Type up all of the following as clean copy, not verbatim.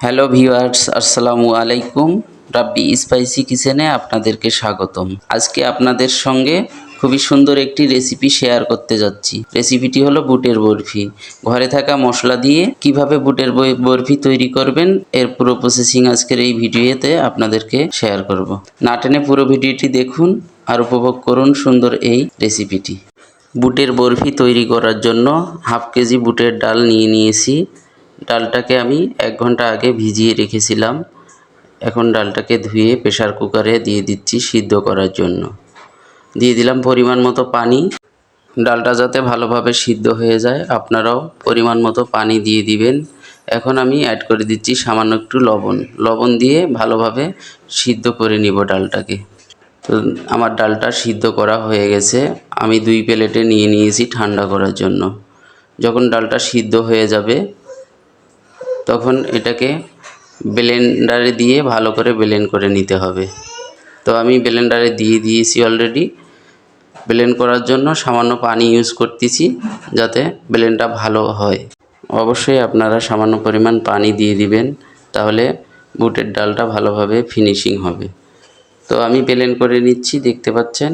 Hello viewers, আসসালামু আলাইকুম। রাব্বি spicy কিচেনে আপনাদেরকে স্বাগতম। আজকে আপনাদের সঙ্গে খুবই সুন্দর একটি রেসিপি শেয়ার করতে যাচ্ছি। রেসিপিটি হলো বুটের বরফি। ঘরে থাকা মশলা দিয়ে কিভাবে বুটের বরফি তৈরি করবেন এর পুরো প্রসেসিং আজকের এই ভিডিওতে আপনাদেরকে শেয়ার করব। না টেনে পুরো ভিডিওটি দেখুন আর উপভোগ করুন সুন্দর এই রেসিপিটি। বুটের বরফি তৈরি করার জন্য হাফ কেজি বুটের ডাল নিয়েছি। ডালটাকে আমি 1 ঘন্টা আগে ভিজিয়ে রেখেছিলাম। এখন ডালটাকে ধুয়ে প্রেসার কুকারে দিয়ে দিচ্ছি সিদ্ধ করার জন্য। দিয়ে দিলাম পরিমাণ মতো পানি। ডালটা যাতে ভালোভাবে সিদ্ধ হয়ে যায় আপনারাও পরিমাণ মতো পানি দিয়ে দিবেন। এখন আমি অ্যাড করে দিচ্ছি সামান্য একটু লবণ দিয়ে ভালোভাবে সিদ্ধ করে নিব ডালটাকে। তো আমার ডালটা সিদ্ধ করা হয়ে গেছে। আমি 2 প্লেটে নিয়েছি ঠান্ডা করার জন্য। যখন ডালটা সিদ্ধ হয়ে যাবে তখন এটাকে ব্লেন্ডারে দিয়ে ভালো করে ব্লেন্ড করে নিতে হবে। তো আমি ব্লেন্ডারে দিয়ে দিয়েছি অলরেডি। ব্লেন্ড করার জন্য সামান্য পানি ইউজ করতেছি যাতে ব্লেন্ডটা ভালো হয়। অবশ্যই আপনারা সামান্য পরিমাণ পানি দিয়ে দিবেন, তাহলে বুটের ডালটা ভালোভাবে ফিনিশিং হবে। তো আমি ব্লেন্ড করে নিচ্ছি, দেখতে পাচ্ছেন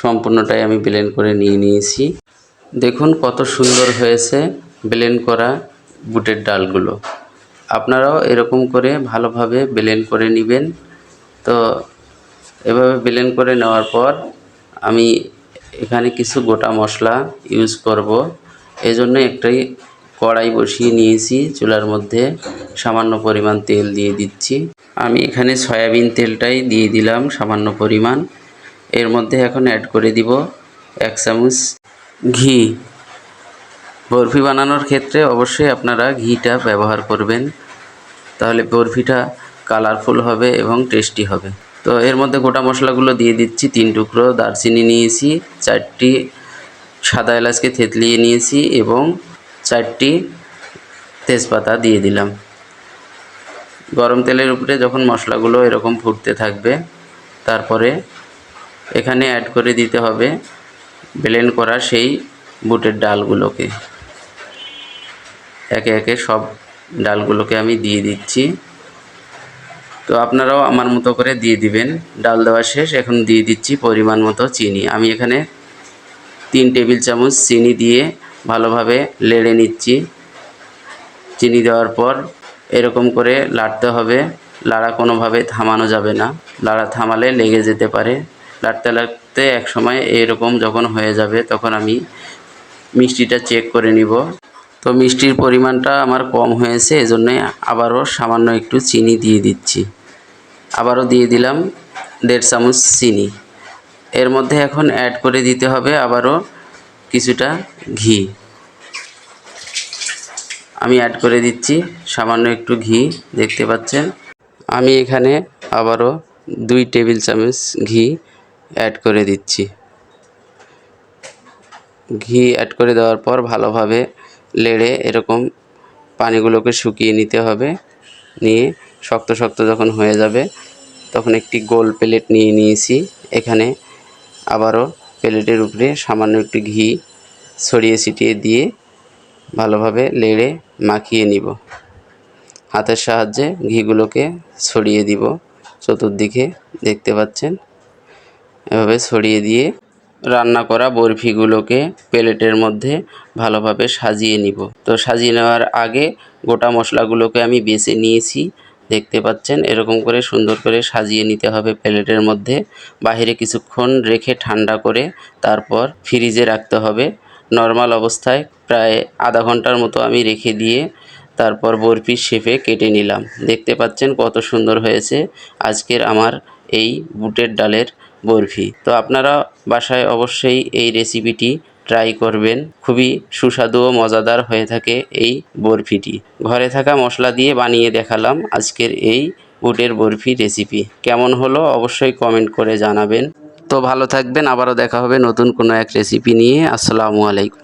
সম্পূর্ণটাই আমি ব্লেন্ড করে নিয়েছি। দেখুন কত সুন্দর হয়েছে ব্লেন্ড করা বুটের ডালগুলো। আপনারাও এরকম করে ভালোভাবে ব্লেন্ড করে নেবেন। তো এভাবে ব্লেন্ড করে নেওয়ার পর আমি এখানে কিছু গোটা মশলা ইউজ করব। এজন্য একটি কড়াই বসিয়ে নিয়েছি, চুলার মধ্যে সামান্য পরিমাণ তেল দিয়ে দিচ্ছি। আমি এখানে সয়াবিন তেলটাই দিয়ে দিলাম সামান্য পরিমাণ। এর মধ্যে এখন অ্যাড করে দিব 1 চামচ ঘি। বরফি বানানোর ক্ষেত্রে অবশ্যই আপনারা ঘিটা ব্যবহার করবেন, তাহলে বরফিটা কালারফুল হবে এবং টেস্টি হবে। তো এর মধ্যে গোটা মশলাগুলো দিয়ে দিচ্ছি। 3 টুকরো দারচিনি নিয়েছি, 4টি সাদা এলাচকে থেতলিয়ে নিয়েছি এবং 4টি তেজপাতা দিয়ে দিলাম। গরম তেলের উপরে যখন মশলাগুলো এরকম ফুটতে থাকবে, তারপরে এখানে অ্যাড করে দিতে হবে ব্লেন্ড করা সেই বুটের ডালগুলোকে। একে একে সব ডালগুলোকে আমি দিয়ে দিচ্ছি। তো আপনারাও আমার মতো করে দিয়ে দিবেন। ডাল দেওয়া শেষ, এখন দিয়ে দিচ্ছি পরিমাণ মতো চিনি। আমি এখানে 3 টেবিল চামচ চিনি দিয়ে ভালোভাবে নেড়ে নিচ্ছি। চিনি দেওয়ার পর এরকম করে লাড়তে হবে। লাড়া কোনোভাবে থামানো যাবে না, লাড়া থামালে লেগে যেতে পারে। লাড়তে লাড়তে এক সময় এরকম যখন হয়ে যাবে তখন আমি মিষ্টিটা চেক করে নিব। তো মিষ্টির পরিমাণটা আমার কম হয়েছে, এজন্য আবারও সামান্য একটু চিনি দিয়ে দিচ্ছি। আবারও দিয়ে দিলাম 1.5 চামচ চিনি। এর মধ্যে এখন অ্যাড করে দিতে হবে আবারও কিছুটা ঘি। আমি অ্যাড করে দিচ্ছি সামান্য একটু ঘি, দেখতে পাচ্ছেন। আমি এখানে আবারও 2 টেবিল চামচ ঘি অ্যাড করে দিচ্ছি। ঘি অ্যাড করে দেওয়ার পর ভালোভাবে নেড়ে এরকম পানিগুলোকে শুকিয়ে নিতে হবে। নিয়ে শক্ত শক্ত যখন হয়ে যাবে তখন একটি গোল প্লেট নিয়েছি। এখানে আবারও প্লেটের উপরে সামান্য একটু ঘি ছড়িয়ে ছিটিয়ে দিয়ে ভালোভাবে নেড়ে মাখিয়ে নিব। হাতের সাহায্যে ঘিগুলোকে ছড়িয়ে দিব চতুর্দিকে, দেখতে পাচ্ছেন। এভাবে ছড়িয়ে দিয়ে রান্না করা বরফিগুলোকে প্লেটের মধ্যে ভালোভাবে সাজিয়ে নিব। তো সাজিয়ে নেওয়ার আগে গোটা মশলাগুলোকে আমি বেছে নিয়েছি, দেখতে পাচ্ছেন। এরকম করে সুন্দর করে সাজিয়ে নিতে হবে প্লেটের মধ্যে। বাইরে কিছুক্ষণ রেখে ঠান্ডা করে তারপর ফ্রিজে রাখতে হবে। নর্মাল অবস্থায় প্রায় আধা ঘন্টার মতো আমি রেখে দিয়ে তারপর বরফির শেপে কেটে নিলাম। দেখতে পাচ্ছেন কত সুন্দর হয়েছে আজকের আমার এই বুটের ডালের বরফি। তো আপনারা বাসায় অবশ্যই এই রেসিপিটি ট্রাই করবেন। খুবই সুস্বাদু ও মজাদার হয়ে থাকে এই বরফিটি। ঘরে থাকা মশলা দিয়ে বানিয়ে দেখালাম আজকের এই বুটের বরফি রেসিপি। কেমন হলো অবশ্যই কমেন্ট করে জানাবেন। তো ভালো থাকবেন, আবারও দেখা হবে নতুন কোনো এক রেসিপি নিয়ে। আসসালামু আলাইকুম।